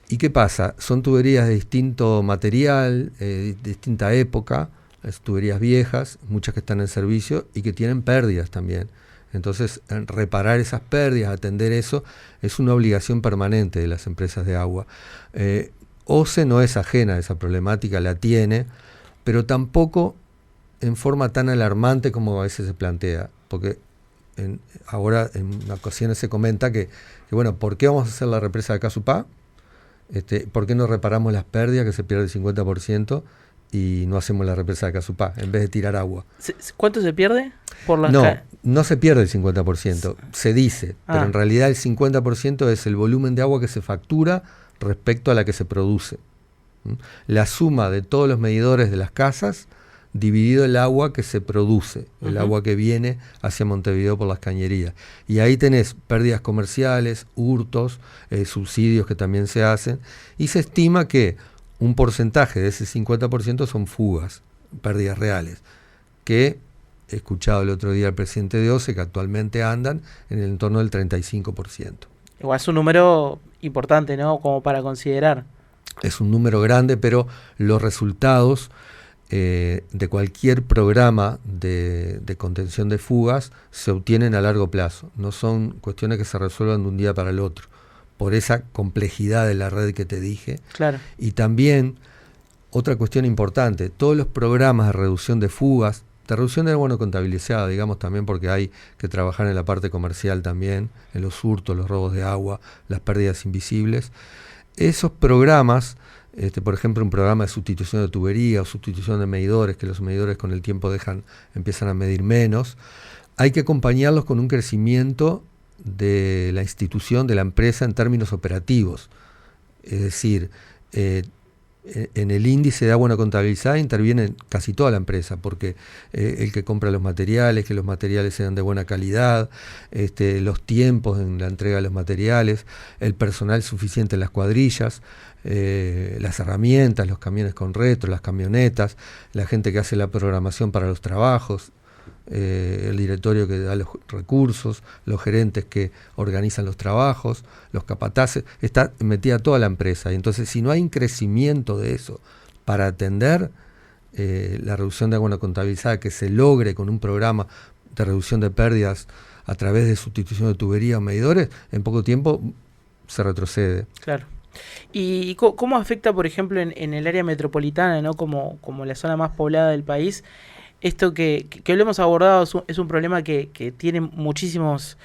¿Y qué pasa? Son tuberías de distinto material, de distinta época, es tuberías viejas, muchas que están en servicio y que tienen pérdidas también. Entonces, reparar esas pérdidas, atender eso, es una obligación permanente de las empresas de agua. OCE no es ajena a esa problemática, la tiene, pero tampoco en forma tan alarmante como a veces se plantea, porque ahora en ocasiones se comenta que bueno, ¿por qué vamos a hacer la represa de Casupá? ¿Por qué no reparamos las pérdidas, que se pierde el 50%, y no hacemos la represa de Casupá, en vez de tirar agua? ¿Cuánto se pierde? No se pierde el 50%, se dice, pero en realidad el 50% es el volumen de agua que se factura respecto a la que se produce. La suma de todos los medidores de las casas dividido el agua que se produce, el agua que viene hacia Montevideo por las cañerías. Y ahí tenés pérdidas comerciales, hurtos, subsidios que también se hacen, y se estima que un porcentaje de ese 50% son fugas, pérdidas reales, que he escuchado el otro día al presidente de OCE que actualmente andan en el entorno del 35%. Igual es un número importante, ¿no? Como para considerar. Es un número grande, pero los resultados de cualquier programa de contención de fugas se obtienen a largo plazo. No son cuestiones que se resuelvan de un día para el otro, por esa complejidad de la red que te dije. Claro. Y también, otra cuestión importante, todos los programas de reducción de fugas, de reducción de agua no contabilizada, digamos, también porque hay que trabajar en la parte comercial también, en los hurtos, los robos de agua, las pérdidas invisibles. Esos programas por ejemplo, un programa de sustitución de tubería o sustitución de medidores, que los medidores con el tiempo empiezan a medir menos. Hay que acompañarlos con un crecimiento de la institución, de la empresa en términos operativos. Es decir, en el índice de agua no contabilizada interviene casi toda la empresa, porque el que compra los materiales, que los materiales sean de buena calidad, los tiempos en la entrega de los materiales, el personal suficiente en las cuadrillas, las herramientas, los camiones con retro, las camionetas, la gente que hace la programación para los trabajos, el directorio que da los recursos, los gerentes que organizan los trabajos, los capataces, está metida toda la empresa. Y entonces, si no hay un crecimiento de eso para atender la reducción de agua no contabilizada que se logre con un programa de reducción de pérdidas a través de sustitución de tubería o medidores, en poco tiempo se retrocede. Claro. ¿Y cómo afecta, por ejemplo, en el área metropolitana, ¿no? como la zona más poblada del país? Esto que lo hemos abordado es un problema que tiene muchísimas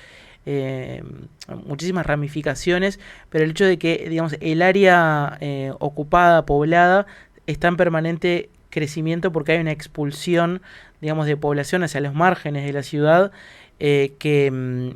ramificaciones, pero el hecho de que, digamos, el área ocupada, poblada, está en permanente crecimiento porque hay una expulsión, digamos, de población hacia los márgenes de la ciudad, que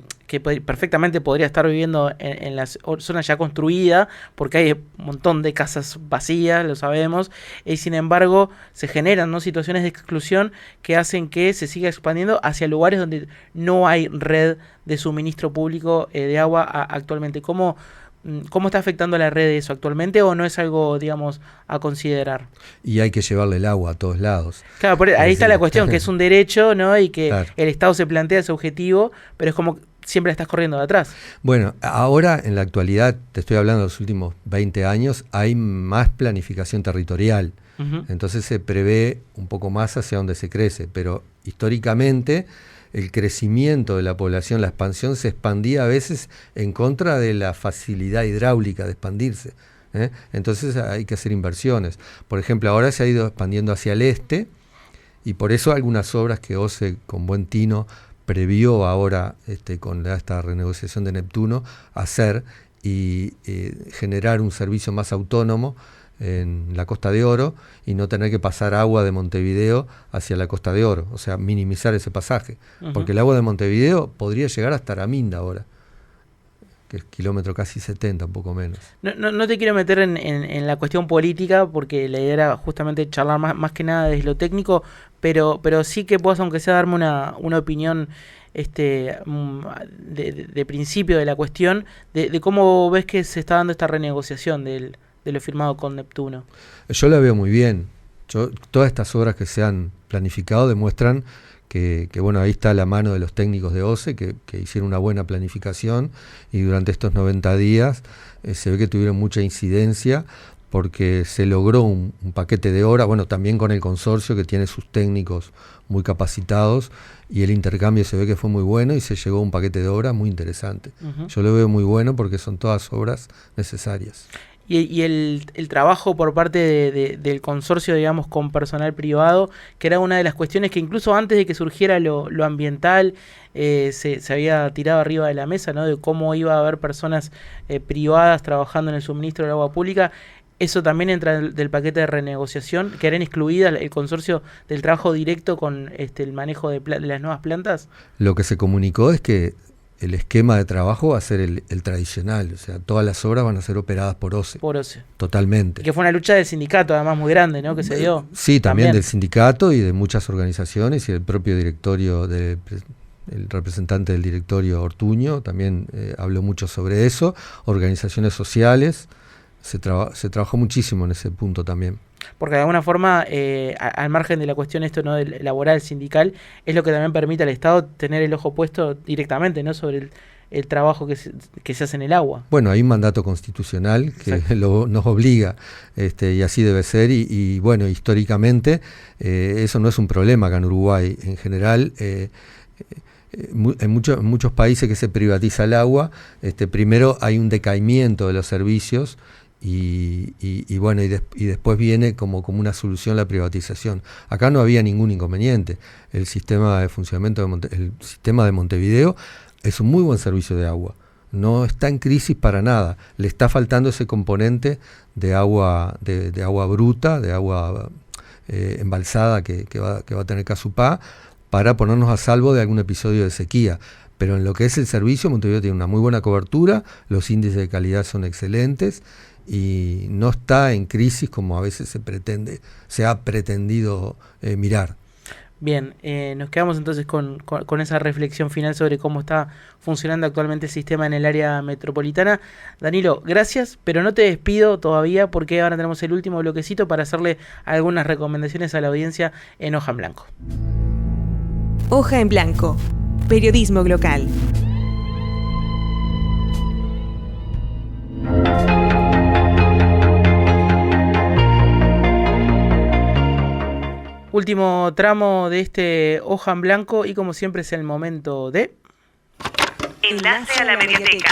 perfectamente podría estar viviendo en la zona ya construida, porque hay un montón de casas vacías, lo sabemos, y sin embargo se generan, ¿no?, situaciones de exclusión que hacen que se siga expandiendo hacia lugares donde no hay red de suministro público de agua actualmente. ¿Cómo está afectando a la red eso actualmente, o no es algo, digamos, a considerar? Y hay que llevarle el agua a todos lados. Claro, ahí está la cuestión, que es un derecho, ¿no? Y que claro, el Estado se plantea ese objetivo, pero es como siempre estás corriendo de atrás. Bueno, ahora en la actualidad, te estoy hablando de los últimos 20 años, hay más planificación territorial. Uh-huh. Entonces se prevé un poco más hacia donde se crece, pero históricamente el crecimiento de la población, la expansión, se expandía a veces en contra de la facilidad hidráulica de expandirse. Entonces hay que hacer inversiones. Por ejemplo, ahora se ha ido expandiendo hacia el este, y por eso algunas obras que OCE con buen tino previó ahora con esta renegociación de Neptuno hacer y generar un servicio más autónomo en la Costa de Oro y no tener que pasar agua de Montevideo hacia la Costa de Oro, o sea, minimizar ese pasaje. Uh-huh. Porque el agua de Montevideo podría llegar hasta Araminda ahora, que es kilómetro casi 70, un poco menos. No te quiero meter en la cuestión política, porque la idea era justamente charlar más que nada desde lo técnico, pero sí que puedas, aunque sea, darme una opinión de principio de la cuestión, de cómo ves que se está dando esta renegociación de lo firmado con Neptuno. Yo la veo muy bien. Todas estas obras que se han planificado demuestran que bueno, ahí está la mano de los técnicos de OCE que hicieron una buena planificación, y durante estos 90 días se ve que tuvieron mucha incidencia, porque se logró un paquete de obra, bueno, también con el consorcio que tiene sus técnicos muy capacitados, y el intercambio se ve que fue muy bueno y se llegó a un paquete de obra muy interesante. Uh-huh. Yo lo veo muy bueno porque son todas obras necesarias. Y el trabajo por parte del consorcio, digamos, con personal privado, que era una de las cuestiones que incluso antes de que surgiera lo ambiental, se había tirado arriba de la mesa, ¿no?, de cómo iba a haber personas privadas trabajando en el suministro del agua pública. Eso también entra del paquete de renegociación, que harán excluida el consorcio del trabajo directo con el manejo de las nuevas plantas. Lo que se comunicó es que el esquema de trabajo va a ser el tradicional, o sea, todas las obras van a ser operadas por OCE. Por OCE. Totalmente. Y que fue una lucha del sindicato, además, muy grande, ¿no?, que se dio. Sí, también del sindicato y de muchas organizaciones, y el propio directorio, el representante del directorio, Ortuño, también habló mucho sobre eso. Organizaciones sociales, se trabajó muchísimo en ese punto también. Porque de alguna forma, al margen de la cuestión ¿no?, del laboral, sindical, es lo que también permite al Estado tener el ojo puesto directamente, ¿no?, sobre el trabajo que se hace en el agua. Bueno, hay un mandato constitucional que nos obliga, y así debe ser, y bueno, históricamente eso no es un problema acá en Uruguay. En general, en muchos países que se privatiza el agua, primero hay un decaimiento de los servicios, y bueno, y después viene como una solución la privatización. Acá no había ningún inconveniente. El sistema de funcionamiento el sistema de Montevideo es un muy buen servicio de agua. no está en crisis para nada. Le está faltando ese componente de agua, de agua bruta, de agua embalsada que va a tener Casupá, para ponernos a salvo de algún episodio de sequía. Pero en lo que es el servicio, Montevideo tiene una muy buena cobertura, los índices de calidad son excelentes y no está en crisis como a veces se ha pretendido mirar. Bien, nos quedamos entonces con esa reflexión final sobre cómo está funcionando actualmente el sistema en el área metropolitana. Danilo, gracias, pero no te despido todavía porque ahora tenemos el último bloquecito para hacerle algunas recomendaciones a la audiencia en Hoja en Blanco. Hoja en Blanco, periodismo local. Último tramo de este Hoja en Blanco y como siempre es el momento de... Enlace a la Mediateca.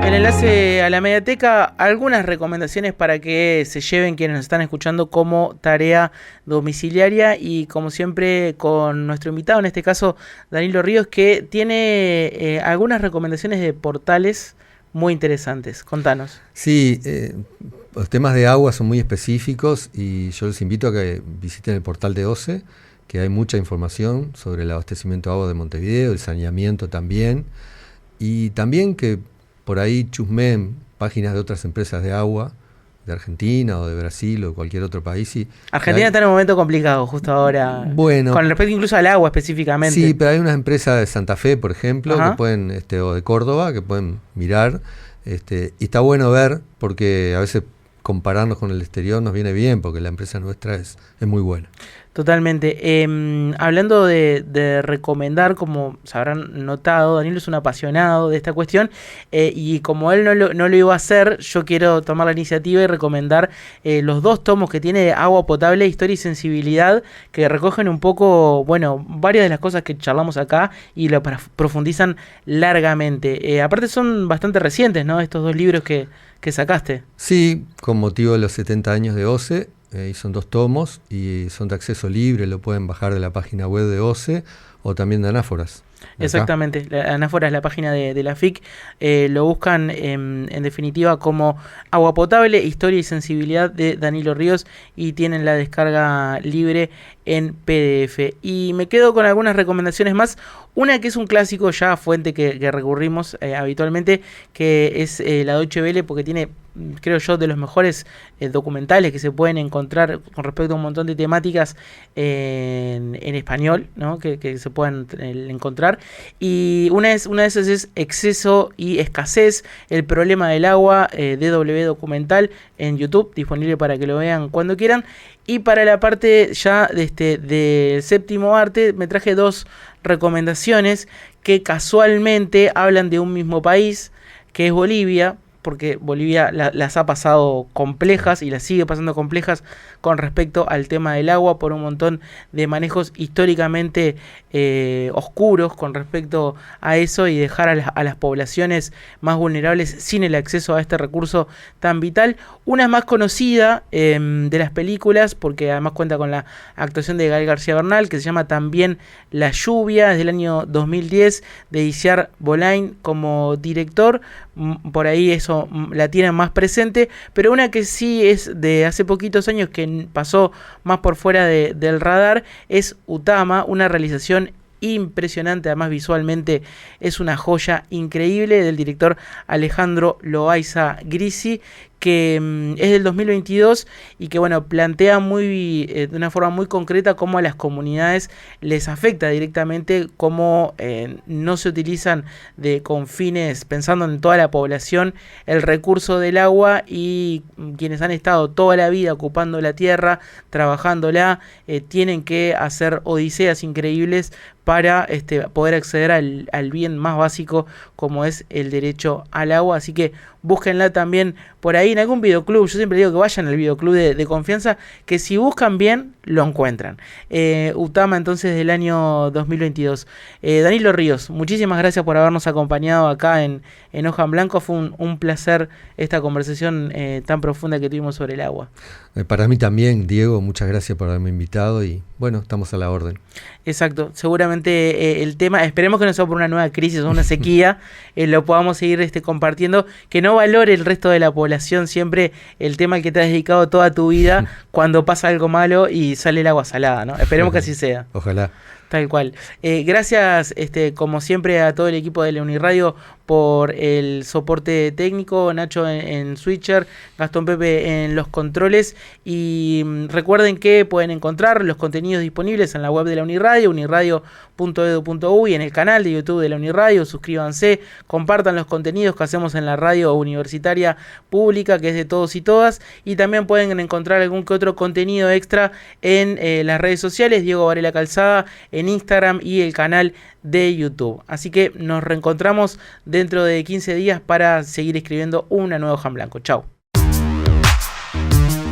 El enlace a la Mediateca, algunas recomendaciones para que se lleven quienes nos están escuchando como tarea domiciliaria y como siempre con nuestro invitado, en este caso Danilo Ríos, que tiene algunas recomendaciones de portales muy interesantes. Contanos. Sí, los temas de agua son muy específicos y yo les invito a que visiten el portal de OCE, que hay mucha información sobre el abastecimiento de agua de Montevideo, el saneamiento también, y también que por ahí chusmeen páginas de otras empresas de agua, de Argentina o de Brasil o de cualquier otro país. Argentina está en un momento complicado justo ahora, bueno, con respecto incluso al agua específicamente. Sí, pero hay unas empresas de Santa Fe, por ejemplo, Ajá. que pueden, o de Córdoba, que pueden mirar, y está bueno ver, porque a veces compararnos con el exterior nos viene bien, porque la empresa nuestra es muy buena. Totalmente. Hablando de recomendar, como se habrán notado, Danilo es un apasionado de esta cuestión y como él no lo iba a hacer, yo quiero tomar la iniciativa y recomendar los 2 tomos que tiene Agua Potable, Historia y Sensibilidad, que recogen un poco, bueno, varias de las cosas que charlamos acá y lo profundizan largamente. Aparte son bastante recientes, ¿no? Estos 2 libros que sacaste. Sí, con motivo de los 70 años de OCE. Y son 2 tomos y son de acceso libre, lo pueden bajar de la página web de OCE o también de Anáforas. Exactamente, Anáforas es la página de la FIC, lo buscan en definitiva como Agua Potable, Historia y Sensibilidad de Danilo Ríos y tienen la descarga libre en PDF. Y me quedo con algunas recomendaciones más, una que es un clásico ya, fuente que recurrimos habitualmente, que es la Deutsche Welle, porque tiene, creo yo, de los mejores documentales que se pueden encontrar con respecto a un montón de temáticas en español, ¿no? que se puedan encontrar. Y una de esas es Exceso y Escasez, el problema del agua, DW Documental en YouTube, disponible para que lo vean cuando quieran. Y para la parte ya del séptimo arte me traje 2 recomendaciones que casualmente hablan de un mismo país, que es Bolivia, porque Bolivia las ha pasado complejas y las sigue pasando complejas con respecto al tema del agua por un montón de manejos históricamente oscuros con respecto a eso y dejar a las poblaciones más vulnerables sin el acceso a este recurso tan vital. Una es más conocida de las películas porque además cuenta con la actuación de Gael García Bernal, que se llama también La lluvia, es del año 2010, de Iciar Bollain como director. Por ahí eso la tienen más presente, pero una que sí es de hace poquitos años que pasó más por fuera del radar es Utama, una realización impresionante, además visualmente es una joya increíble, del director Alejandro Loaiza Grisi, que es del 2022 y que bueno plantea de una forma muy concreta cómo a las comunidades les afecta directamente, cómo no se utilizan con fines, pensando en toda la población, el recurso del agua, y quienes han estado toda la vida ocupando la tierra, trabajándola, tienen que hacer odiseas increíbles para poder acceder al bien más básico como es el derecho al agua. Así que búsquenla también por ahí en algún videoclub. Yo siempre digo que vayan al videoclub de confianza, que si buscan bien, lo encuentran. Utama entonces del año 2022. Danilo Ríos, muchísimas gracias por habernos acompañado acá en Hoja en Blanco. Fue un placer esta conversación tan profunda que tuvimos sobre el agua. Para mí también, Diego, muchas gracias por haberme invitado y bueno, estamos a la orden. Exacto, seguramente el tema, esperemos que no sea por una nueva crisis o una sequía, lo podamos seguir compartiendo, que no valore el resto de la población siempre el tema al que te has dedicado toda tu vida cuando pasa algo malo y sale el agua salada, ¿no? Esperemos que así sea. Ojalá. Tal cual. Gracias, como siempre, a todo el equipo de la Uniradio por el soporte técnico, Nacho en Switcher, Gastón Pepe en los controles, y recuerden que pueden encontrar los contenidos disponibles en la web de la Uniradio, uniradio.edu.uy, en el canal de YouTube de la Uniradio. Suscríbanse, compartan los contenidos que hacemos en la radio universitaria pública, que es de todos y todas, y también pueden encontrar algún que otro contenido extra en las redes sociales, Diego Varela Calzada en Instagram y el canal de YouTube. Así que nos reencontramos dentro de 15 días para seguir escribiendo una nueva Hoja en Blanco. Chau.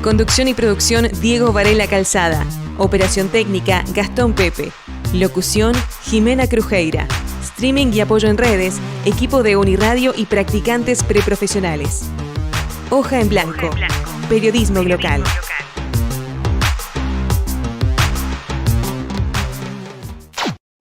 Conducción y producción, Diego Varela Calzada. Operación técnica, Gastón Pepe. Locución, Jimena Crujeira. Streaming y apoyo en redes, equipo de Uniradio y practicantes preprofesionales. Hoja en Blanco. Periodismo local.